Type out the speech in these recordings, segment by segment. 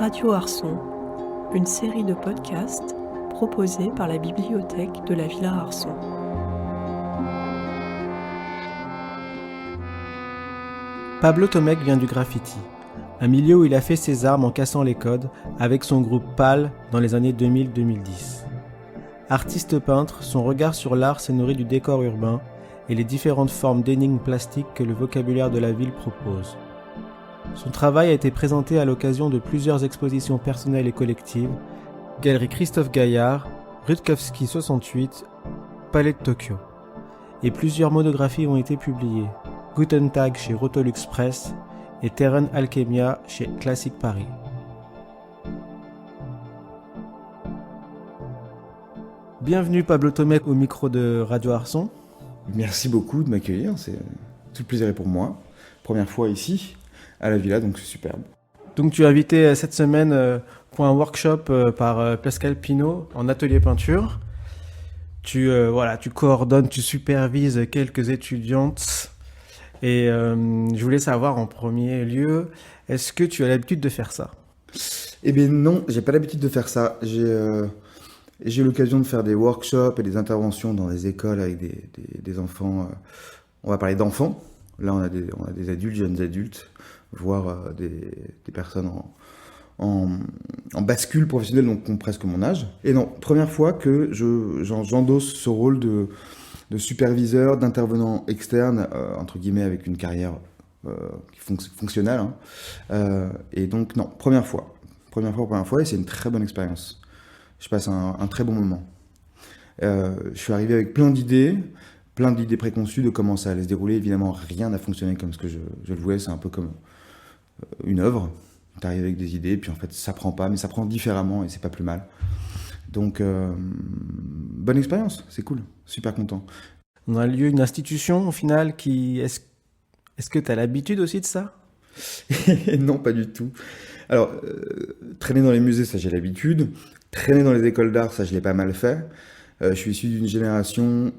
Radio Arson, une série de podcasts proposée par la bibliothèque de la Villa Arson. Pablo Tomek vient du graffiti, un milieu où il a fait ses armes en cassant les codes avec son groupe PAL dans les années 2000-2010. Artiste peintre, son regard sur l'art s'est nourri du décor urbain et les différentes formes d'énigmes plastiques que le vocabulaire de la ville propose. Son travail a été présenté à l'occasion de plusieurs expositions personnelles et collectives, Galerie Christophe Gaillard, Rutkowski 68, Palais de Tokyo. Et plusieurs monographies ont été publiées, Guten Tag chez Rotolux Press et Terren Alchemia chez Classic Paris. Bienvenue Pablo Tomek au micro de Radio Arson. Merci beaucoup de m'accueillir, tout le plaisir est pour moi. Première fois ici, à la Villa, donc c'est superbe. Donc tu es invité cette semaine pour un workshop par Pascal Pinault en atelier peinture. Tu coordonnes, tu supervises quelques étudiantes. Et je voulais savoir en premier lieu, est-ce que tu as l'habitude de faire ça ? Eh bien non, j'ai pas l'habitude de faire ça. J'ai eu l'occasion de faire des workshops et des interventions dans des écoles avec des enfants. On va parler d'enfants. Là, on a des adultes, jeunes adultes, voire des personnes en bascule professionnelle, donc qui ont presque mon âge. Et non, première fois que j'endosse ce rôle de superviseur, d'intervenant externe, entre guillemets, avec une carrière fonctionnelle. Et donc, non, première fois, et c'est une très bonne expérience. Je passe un très bon moment. Je suis arrivé avec plein d'idées préconçues de comment ça allait se dérouler. Évidemment, rien n'a fonctionné comme ce que je le voulais. C'est un peu comme une œuvre. Tu arrives avec des idées, puis en fait, ça prend pas, mais ça prend différemment et c'est pas plus mal. Donc, bonne expérience, c'est cool, super content. On a lieu une institution au final Est-ce que tu as l'habitude aussi de ça ? Non, pas du tout. Alors, traîner dans les musées, ça j'ai l'habitude. Traîner dans les écoles d'art, ça je l'ai pas mal fait. Je suis issu d'une génération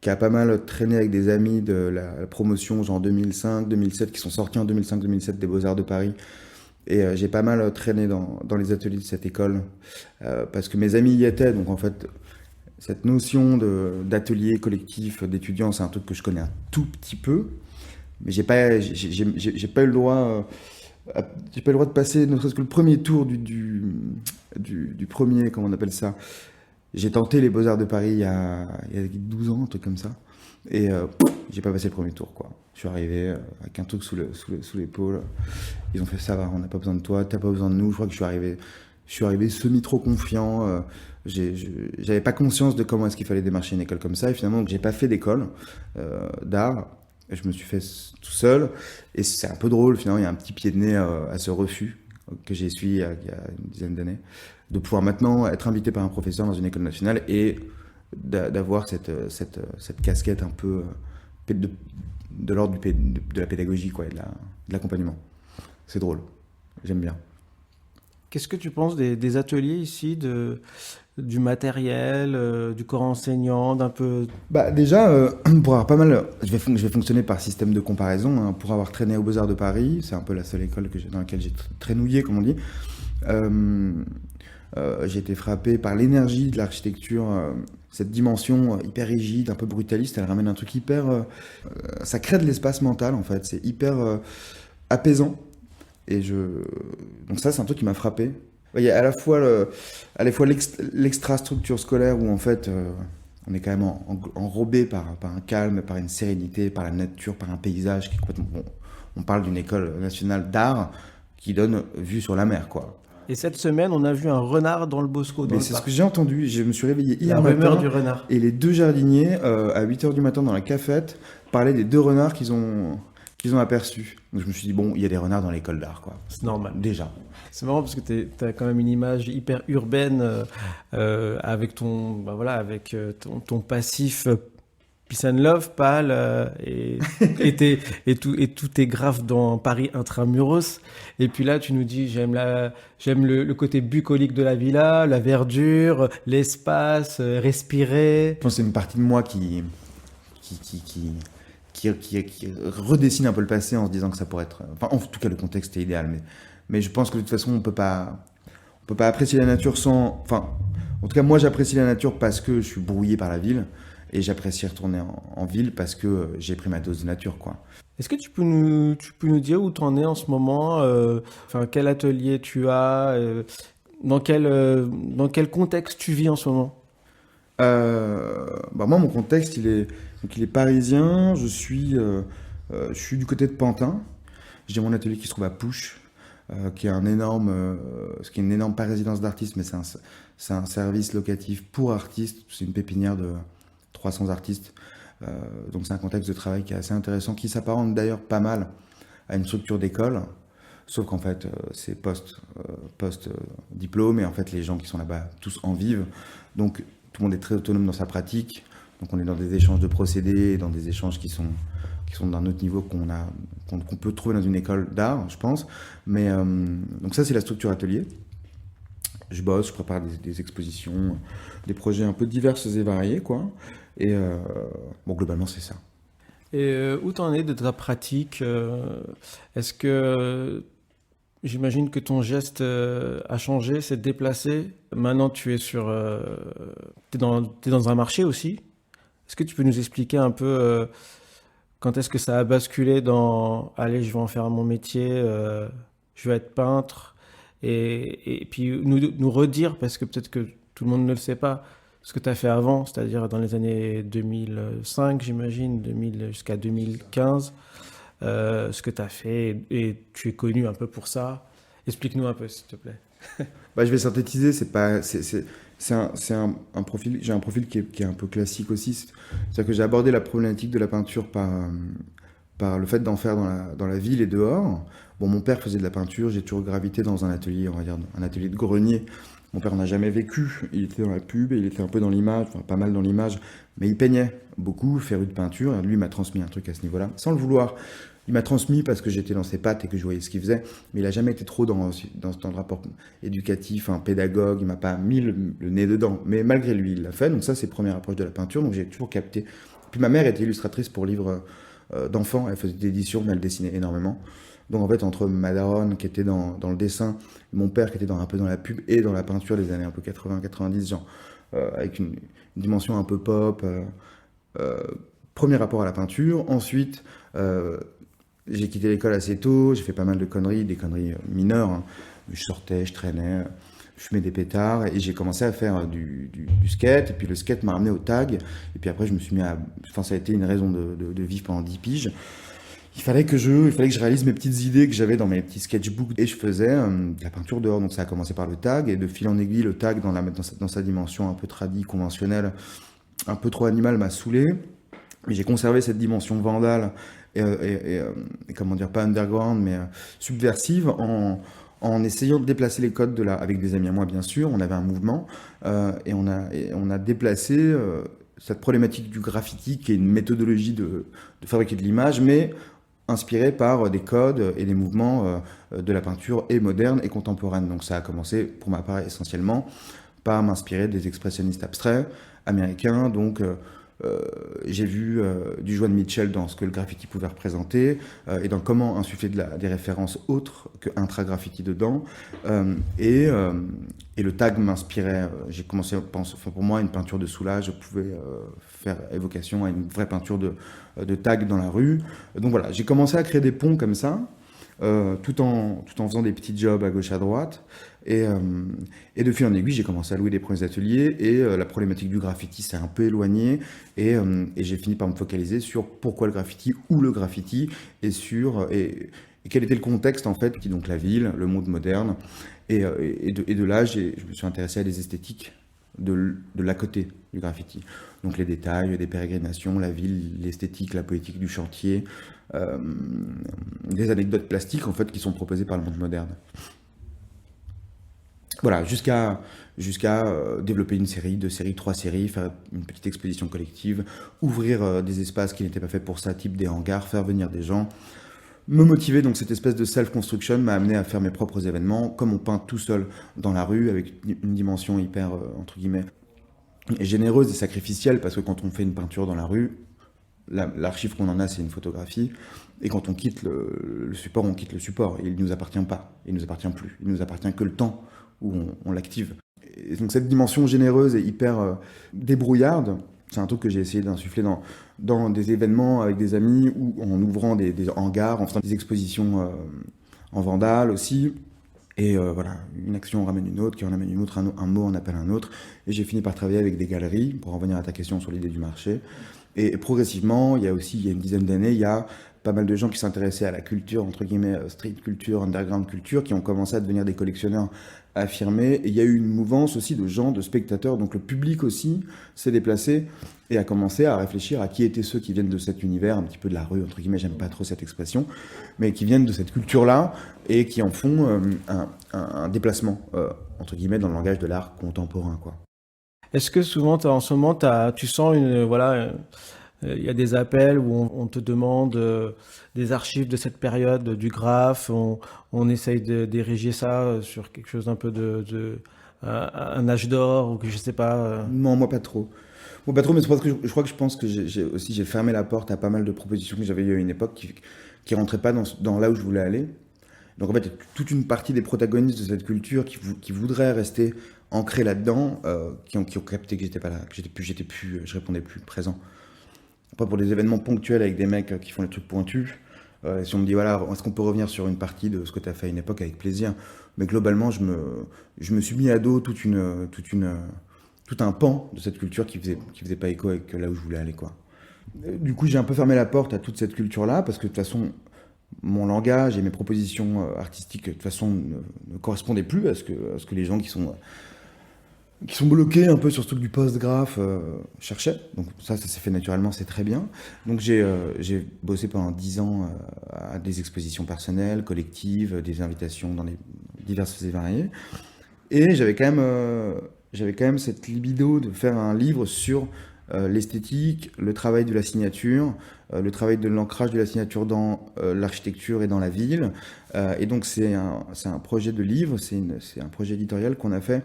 qui a pas mal traîné avec des amis de la promotion genre 2005-2007, qui sont sortis en 2005-2007 des Beaux-Arts de Paris. Et j'ai pas mal traîné dans les ateliers de cette école, parce que mes amis y étaient. Donc en fait, cette notion d'atelier collectif d'étudiants, c'est un truc que je connais un tout petit peu. Mais j'ai pas eu le droit... j'ai pas eu le droit de passer ne serait-ce que le premier tour du premier, comment on appelle ça. J'ai tenté les Beaux-Arts de Paris il y a 12 ans, un truc comme ça. Et j'ai pas passé le premier tour, quoi. Je suis arrivé avec un truc sous l'épaule. Ils ont fait ça va, on n'a pas besoin de toi, t'as pas besoin de nous. Je crois que je suis arrivé semi trop confiant. J'avais pas conscience de comment est-ce qu'il fallait démarcher une école comme ça. Et finalement, donc, j'ai pas fait d'école d'art. Je me suis fait tout seul. Et c'est un peu drôle, finalement, il y a un petit pied de nez à ce refus que j'ai essuyé il y a une dizaine d'années, de pouvoir maintenant être invité par un professeur dans une école nationale et d'avoir cette casquette un peu de l'ordre de la pédagogie, quoi, et de l'accompagnement. C'est drôle, j'aime bien. Qu'est-ce que tu penses des ateliers ici, du matériel, du corps enseignant, d'un peu... Déjà, pour avoir pas mal... Je vais fonctionner par système de comparaison. Hein, pour avoir traîné aux Beaux-Arts de Paris, c'est un peu la seule école dans laquelle j'ai traînouillé, comme on dit. J'ai été frappé par l'énergie de l'architecture, cette dimension hyper rigide, un peu brutaliste. Elle ramène un truc hyper... ça crée de l'espace mental, en fait. C'est hyper apaisant. Et donc ça, c'est un truc qui m'a frappé. Il y a à la fois l'extra-structure scolaire où en fait on est quand même enrobé par un calme, par une sérénité, par la nature, par un paysage qui est complètement... Bon, on parle d'une école nationale d'art qui donne vue sur la mer, quoi. Et cette semaine, on a vu un renard dans le Bosco. Mais c'est ce que j'ai entendu. Je me suis réveillé hier matin. La rumeur du renard. Et les deux jardiniers, à 8h du matin dans la cafette, parlaient des deux renards qu'ils ont aperçus. Donc je me suis dit, bon, il y a des renards dans l'école d'art, quoi. C'est normal. Déjà. C'est marrant parce que tu as quand même une image hyper urbaine avec ton passif Peace and Love, pâle, et tout est grave dans Paris intramuros. Et puis là, tu nous dis, j'aime le côté bucolique de la villa, la verdure, l'espace, respirer. Je pense que c'est une partie de moi qui qui redessine un peu le passé en se disant que ça pourrait être... Enfin, en tout cas, le contexte est idéal, mais je pense que de toute façon, on peut pas apprécier la nature sans... Enfin, en tout cas, moi, j'apprécie la nature parce que je suis brouillé par la ville, et j'apprécie retourner en ville parce que j'ai pris ma dose de nature, quoi. Est-ce que tu peux nous dire où tu en es en ce moment, enfin, quel atelier tu as, dans quel contexte tu vis en ce moment? Moi, mon contexte, il est parisien. Je suis du côté de Pantin. J'ai mon atelier qui se trouve à Pouche, ce qui est une énorme pas résidence d'artistes, mais c'est un service locatif pour artistes. C'est une pépinière de 300 artistes. Donc c'est un contexte de travail qui est assez intéressant, qui s'apparente d'ailleurs pas mal à une structure d'école, sauf qu'en fait c'est post-diplôme, et en fait les gens qui sont là-bas tous en vivent. Donc tout le monde est très autonome dans sa pratique. Donc on est dans des échanges de procédés, dans des échanges qui sont d'un autre niveau qu'on peut trouver dans une école d'art, je pense. Mais donc ça, c'est la structure atelier. Je bosse, je prépare des expositions, des projets un peu divers et variés, quoi. Et globalement, c'est ça. Et où t'en es de ta pratique? Est-ce que j'imagine que ton geste a changé, s'est déplacé. Maintenant, t'es dans un marché aussi. Est-ce que tu peux nous expliquer un peu quand est-ce que ça a basculé dans allez, je vais en faire mon métier, je vais être peintre, et puis nous redire, parce que peut-être que tout le monde ne le sait pas, ce que tu as fait avant, c'est-à-dire dans les années 2005, j'imagine, 2000 jusqu'à 2015, ce que tu as fait, et tu es connu un peu pour ça. Explique-nous un peu, s'il te plaît. Je vais synthétiser, c'est un profil, j'ai un profil qui est un peu classique aussi. C'est-à-dire que j'ai abordé la problématique de la peinture par le fait d'en faire dans la ville et dehors. Bon, mon père faisait de la peinture, j'ai toujours gravité dans un atelier, on va dire, un atelier de grenier. Mon père n'en a jamais vécu, il était dans la pub et il était un peu dans l'image, enfin pas mal dans l'image, mais il peignait beaucoup, féru de peinture, et lui il m'a transmis un truc à ce niveau-là, sans le vouloir. Il m'a transmis parce que j'étais dans ses pattes et que je voyais ce qu'il faisait, mais il n'a jamais été trop dans le rapport éducatif, pédagogue, il m'a pas mis le nez dedans, mais malgré lui il l'a fait, donc ça c'est la première approche de la peinture, donc j'ai toujours capté. Puis ma mère était illustratrice pour livres d'enfants, elle faisait des éditions, mais elle dessinait énormément. Donc en fait, entre ma daronne qui était dans le dessin, mon père qui était un peu dans la pub et dans la peinture des années un peu 80-90, genre avec une dimension un peu pop, premier rapport à la peinture. Ensuite, j'ai quitté l'école assez tôt, j'ai fait pas mal de conneries, des conneries mineures, hein. Je sortais, je traînais, je fumais des pétards, et j'ai commencé à faire du skate, et puis le skate m'a ramené au tag, et puis après je me suis mis Enfin, ça a été une raison de vivre pendant 10 piges. Il fallait que je réalise mes petites idées que j'avais dans mes petits sketchbooks, et je faisais de la peinture dehors. Donc ça a commencé par le tag, et de fil en aiguille, le tag dans sa dimension un peu tradie, conventionnelle, un peu trop animale, m'a saoulé. Mais j'ai conservé cette dimension vandale et comment dire, pas underground, mais subversive, en essayant de déplacer les codes avec des amis à moi, bien sûr. On avait un mouvement, et on a déplacé cette problématique du graffiti, qui est une méthodologie de fabriquer de l'image, mais inspiré par des codes et des mouvements de la peinture et moderne et contemporaine. Donc ça a commencé, pour ma part, essentiellement par m'inspirer des expressionnistes abstraits américains. Donc j'ai vu du Joan Mitchell dans ce que le graffiti pouvait représenter, et dans comment insuffler des références autres que intra-graffiti dedans. Et le tag m'inspirait. J'ai commencé, pour moi, une peinture de Soulage pouvait faire évocation à une vraie peinture de tag dans la rue. Donc voilà, j'ai commencé à créer des ponts comme ça, tout en faisant des petits jobs à gauche à droite. Et de fil en aiguille, j'ai commencé à louer des premiers ateliers, et la problématique du graffiti s'est un peu éloignée, et j'ai fini par me focaliser sur pourquoi le graffiti, où le graffiti, et quel était le contexte, en fait, donc la ville, le monde moderne. Et de là, je me suis intéressé à des esthétiques de l'à côté du graffiti. Donc les détails, des pérégrinations, la ville, l'esthétique, la poétique du chantier, des anecdotes plastiques, en fait, qui sont proposées par le monde moderne. Voilà, jusqu'à développer une série, 2 séries, 3 séries, faire une petite exposition collective, ouvrir des espaces qui n'étaient pas faits pour ça, type des hangars, faire venir des gens. Me motiver, donc cette espèce de self-construction m'a amené à faire mes propres événements, comme on peint tout seul dans la rue, avec une dimension hyper, entre guillemets, généreuse et sacrificielle, parce que quand on fait une peinture dans la rue, l'archive qu'on en a, c'est une photographie. Et quand on quitte le support, on quitte le support. Et il ne nous appartient pas, il ne nous appartient plus. Il ne nous appartient que le temps où on l'active. Et donc cette dimension généreuse et hyper débrouillarde, c'est un truc que j'ai essayé d'insuffler dans des événements avec des amis ou en ouvrant des hangars, en faisant des expositions en vandale aussi. Et voilà, une action ramène une autre, qui en amène une autre, un mot en appelle un autre. Et j'ai fini par travailler avec des galeries, pour en revenir à ta question sur l'idée du marché. Et progressivement, il y a une dizaine d'années, il y a pas mal de gens qui s'intéressaient à la culture, entre guillemets, street culture, underground culture, qui ont commencé à devenir des collectionneurs affirmés. Et il y a eu une mouvance aussi de gens, de spectateurs, donc le public aussi s'est déplacé et a commencé à réfléchir à qui étaient ceux qui viennent de cet univers, un petit peu de la rue, entre guillemets, j'aime pas trop cette expression, mais qui viennent de cette culture-là et qui en font un déplacement, entre guillemets, dans le langage de l'art contemporain, quoi. Est-ce que souvent, en ce moment, tu sens il y a des appels où on te demande des archives de cette période, du graphe, on essaye d'ériger ça sur quelque chose un peu un âge d'or, ou que je sais pas. Non, moi pas trop. Moi pas trop, mais c'est parce que je pense que j'ai fermé la porte à pas mal de propositions que j'avais eues à une époque qui rentraient pas dans là où je voulais aller. Donc en fait, il y a toute une partie des protagonistes de cette culture qui voudraient rester ancrés là-dedans, qui ont capté que j'étais pas là, que je répondais plus présent. Après, pour des événements ponctuels avec des mecs qui font les trucs pointus, si on me dit, voilà, est-ce qu'on peut revenir sur une partie de ce que tu as fait à une époque, avec plaisir. Mais globalement, je me suis mis à dos tout un pan de cette culture qui faisait pas écho avec là où je voulais aller, quoi. Du coup, j'ai un peu fermé la porte à toute cette culture-là, parce que de toute façon, mon langage et mes propositions artistiques, de toute façon, ne correspondaient plus à ce que les gens qui sont bloqués un peu sur ce truc du post-graphe cherchaient. Donc ça s'est fait naturellement, c'est très bien. Donc j'ai bossé pendant 10 ans à des expositions personnelles, collectives, des invitations dans les diverses et variées. Et j'avais quand même cette libido de faire un livre sur l'esthétique, le travail de la signature, le travail de l'ancrage de la signature dans l'architecture et dans la ville. Et donc c'est un projet de livre, c'est un projet éditorial qu'on a fait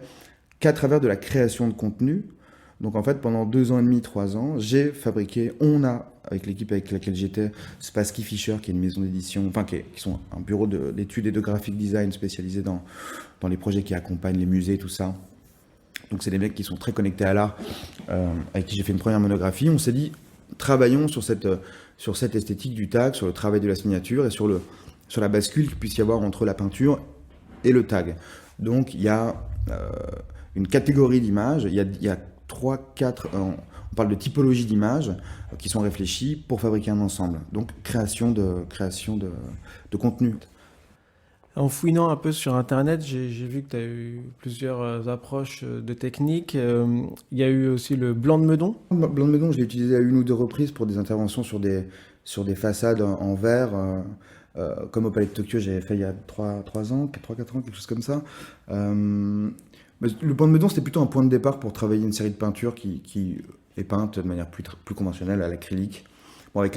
qu'à travers de la création de contenu. Donc en fait, pendant 2 ans et demi, 3 ans, on a, avec l'équipe avec laquelle j'étais, Spassky Fisher, qui est une maison d'édition, qui sont un bureau d'études et de graphic design spécialisé dans les projets qui accompagnent les musées, tout ça. Donc c'est des mecs qui sont très connectés à l'art, avec qui j'ai fait une première monographie. On s'est dit, travaillons sur cette esthétique du tag, sur le travail de la signature et sur la bascule qu'il puisse y avoir entre la peinture et le tag. Donc il y a une catégorie d'images, il y a 3, 4, on parle de typologie d'images qui sont réfléchies pour fabriquer un ensemble. Donc création de contenu. En fouinant un peu sur Internet, j'ai vu que tu as eu plusieurs approches de techniques. Il y a eu aussi le blanc de Meudon. Le blanc de Meudon, je l'ai utilisé à 1 ou 2 reprises pour des interventions sur des façades en verre. Comme au Palais de Tokyo, j'avais fait il y a 3-4 ans, quelque chose comme ça. Mais le blanc de Meudon, c'était plutôt un point de départ pour travailler une série de peintures qui est peinte de manière plus conventionnelle à l'acrylique, avec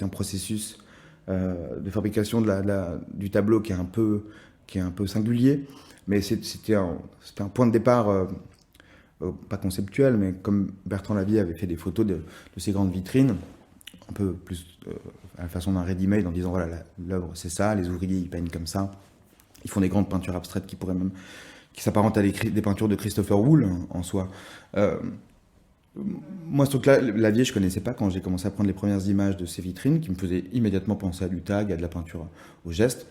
un processus de fabrication du tableau qui est un peu singulier. Mais c'était un point de départ, pas conceptuel, mais comme Bertrand Lavie avait fait des photos de ces grandes vitrines, un peu plus à la façon d'un ready-made, en disant voilà, l'œuvre c'est ça, les ouvriers ils peignent comme ça, ils font des grandes peintures abstraites qui s'apparentent à des peintures de Christopher Wool en soi. Moi, ce truc-là, Lavie, je connaissais pas quand j'ai commencé à prendre les premières images de ces vitrines, qui me faisaient immédiatement penser à du tag, à de la peinture au geste.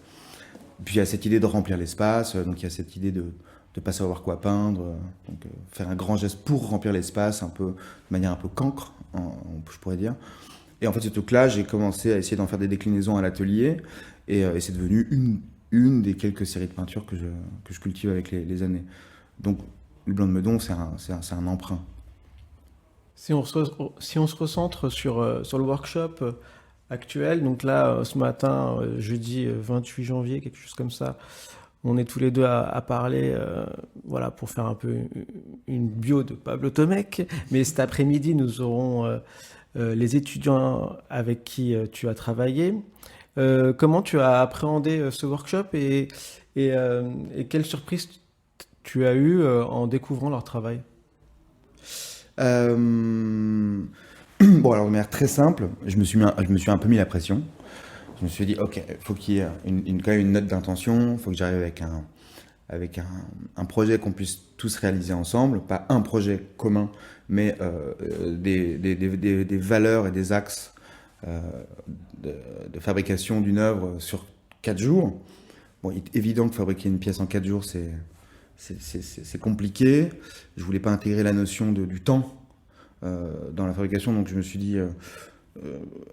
Puis il y a cette idée de remplir l'espace, donc il y a cette idée de pas savoir quoi peindre, donc faire un grand geste pour remplir l'espace, de manière un peu cancre, je pourrais dire. Et en fait, ce truc-là, j'ai commencé à essayer d'en faire des déclinaisons à l'atelier, et c'est devenu une des quelques séries de peintures que je cultive avec les années. Donc, le blanc de Meudon, c'est un emprunt. Si on se recentre sur le workshop actuel, donc là, ce matin, jeudi 28 janvier, quelque chose comme ça, on est tous les deux à parler, voilà, pour faire un peu une bio de Pablo Tomek. Mais cet après-midi, nous aurons les étudiants avec qui tu as travaillé. Comment tu as appréhendé ce workshop et quelle surprise tu as eue en découvrant leur travail? Bon, alors de manière très simple, je me suis un peu mis la pression. Je me suis dit, ok, il faut qu'il y ait quand même une note d'intention, il faut que j'arrive avec un projet qu'on puisse tous réaliser ensemble, pas un projet commun, mais des valeurs et des axes euh, de fabrication d'une œuvre sur 4 jours. Bon, il est évident que fabriquer une pièce en 4 jours, c'est compliqué. Je voulais pas intégrer la notion du temps dans la fabrication, donc je me suis dit,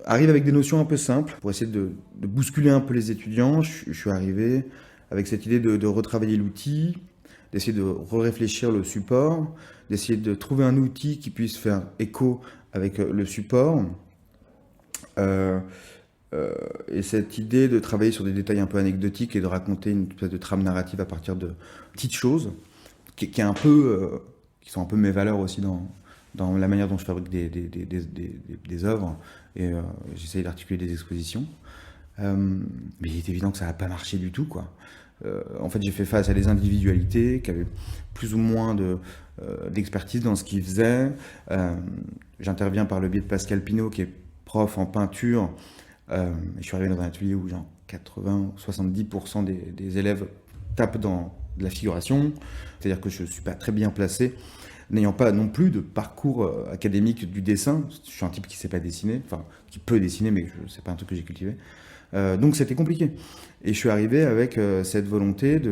arrive avec des notions un peu simples pour essayer de bousculer un peu les étudiants. Je suis arrivé avec cette idée de retravailler l'outil, d'essayer de réfléchir le support, d'essayer de trouver un outil qui puisse faire écho avec le support. Et cette idée de travailler sur des détails un peu anecdotiques et de raconter une espèce de trame narrative à partir de petites choses, qui sont un peu mes valeurs aussi dans la manière dont je fabrique des œuvres, et j'essaye d'articuler des expositions. Mais il est évident que ça n'a pas marché du tout, quoi. En fait, j'ai fait face à des individualités qui avaient plus ou moins d'expertise dans ce qu'ils faisaient. J'interviens par le biais de Pascal Pinault, qui est prof en peinture. Je suis arrivé dans un atelier où genre 80-70% des élèves tapent dans de la figuration. C'est-à-dire que je ne suis pas très bien placé, n'ayant pas non plus de parcours académique du dessin. Je suis un type qui ne sait pas dessiner, enfin qui peut dessiner, mais ce n'est pas un truc que j'ai cultivé. Donc c'était compliqué. Et je suis arrivé avec cette volonté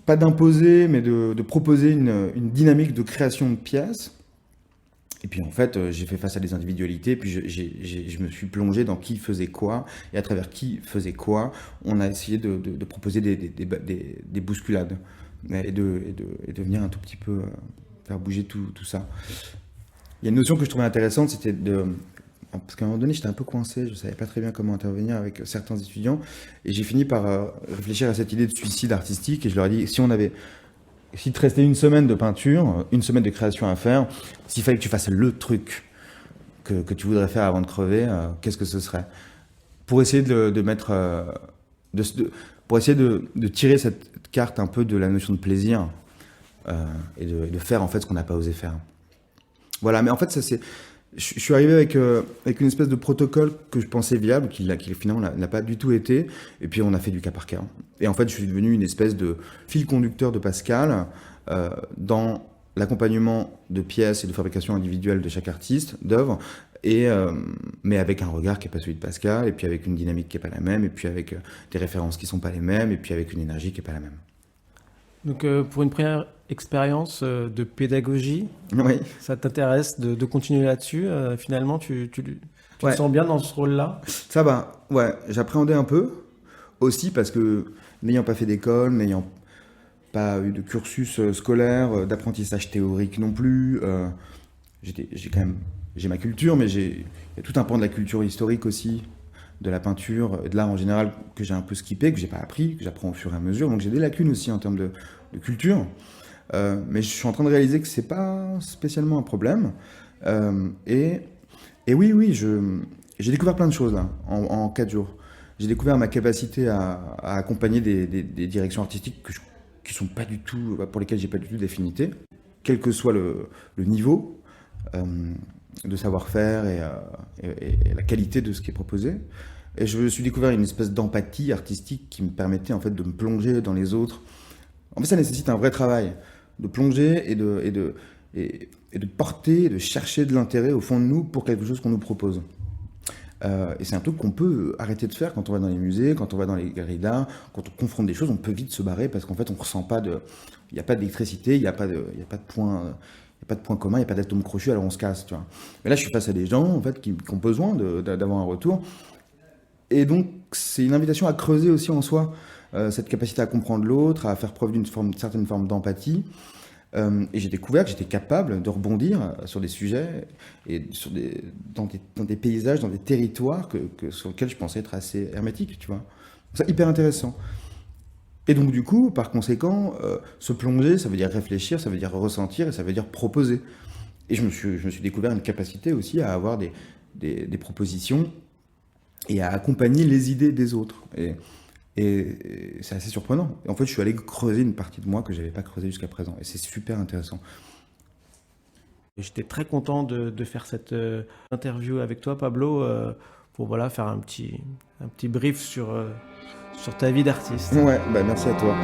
pas d'imposer, mais de proposer une dynamique de création de pièces. Et puis en fait, j'ai fait face à des individualités, puis je me suis plongé dans qui faisait quoi, et à travers qui faisait quoi, on a essayé de proposer des bousculades, et de venir un tout petit peu faire bouger tout ça. Il y a une notion que je trouvais intéressante, c'était parce qu'à un moment donné, j'étais un peu coincé, je ne savais pas très bien comment intervenir avec certains étudiants, et j'ai fini par réfléchir à cette idée de suicide artistique, et je leur ai dit, s'il te restait une semaine de peinture, une semaine de création à faire, s'il fallait que tu fasses le truc que tu voudrais faire avant de crever, qu'est-ce que ce serait? Pour essayer pour essayer de tirer cette carte un peu de la notion de plaisir et de faire en fait ce qu'on n'a pas osé faire. Voilà, mais en fait, je suis arrivé avec une espèce de protocole que je pensais viable, qui finalement n'a pas du tout été, et puis on a fait du cas par cas. Et en fait, je suis devenu une espèce de fil conducteur de Pascal dans l'accompagnement de pièces et de fabrication individuelle de chaque artiste, d'œuvres, mais avec un regard qui n'est pas celui de Pascal, et puis avec une dynamique qui n'est pas la même, et puis avec des références qui ne sont pas les mêmes, et puis avec une énergie qui n'est pas la même. Donc pour une première expérience de pédagogie, Oui. ça t'intéresse de continuer là-dessus? Finalement, tu Ouais. te sens bien dans ce rôle-là? Ça va, ouais, j'appréhendais un peu, aussi parce que n'ayant pas fait d'école, n'ayant pas eu de cursus scolaire, d'apprentissage théorique non plus, j'ai ma culture, mais il y a tout un pan de la culture historique aussi, de la peinture, et de l'art en général, que j'ai un peu skippé, que j'ai pas appris, que j'apprends au fur et à mesure, donc j'ai des lacunes aussi en termes de culture, mais je suis en train de réaliser que c'est pas spécialement un problème, et oui, j'ai découvert plein de choses là, en 4 jours. J'ai découvert ma capacité à accompagner des directions artistiques qui sont pas du tout, pour lesquelles j'ai pas du tout d'affinité, quel que soit le niveau de savoir-faire et la qualité de ce qui est proposé. Et je me suis découvert une espèce d'empathie artistique qui me permettait en fait de me plonger dans les autres. En fait, ça nécessite un vrai travail, de plonger et de porter, de chercher de l'intérêt au fond de nous pour quelque chose qu'on nous propose. Et c'est un truc qu'on peut arrêter de faire quand on va dans les musées, quand on va dans les galeries d'art, quand on confronte des choses, on peut vite se barrer parce qu'en fait on ressent pas il n'y a pas d'électricité, il n'y a pas de point, il n'y a pas de point commun, il n'y a pas d'atome crochu, alors on se casse, tu vois. Mais là je suis face à des gens en fait qui ont besoin d'avoir un retour. Et donc c'est une invitation à creuser aussi en soi cette capacité à comprendre l'autre, à faire preuve d'une certaine forme d'empathie. Et j'ai découvert que j'étais capable de rebondir sur des sujets et dans des paysages, dans des territoires sur lesquels je pensais être assez hermétique, tu vois. C'est hyper intéressant. Et donc du coup, par conséquent, se plonger, ça veut dire réfléchir, ça veut dire ressentir et ça veut dire proposer. Et je me suis découvert une capacité aussi à avoir des propositions et à accompagner les idées des autres. Et c'est assez surprenant. Et en fait, je suis allé creuser une partie de moi que je n'avais pas creusée jusqu'à présent. Et c'est super intéressant. J'étais très content de faire cette interview avec toi, Pablo, pour voilà, faire un petit brief sur ta vie d'artiste. Ouais, bah merci à toi.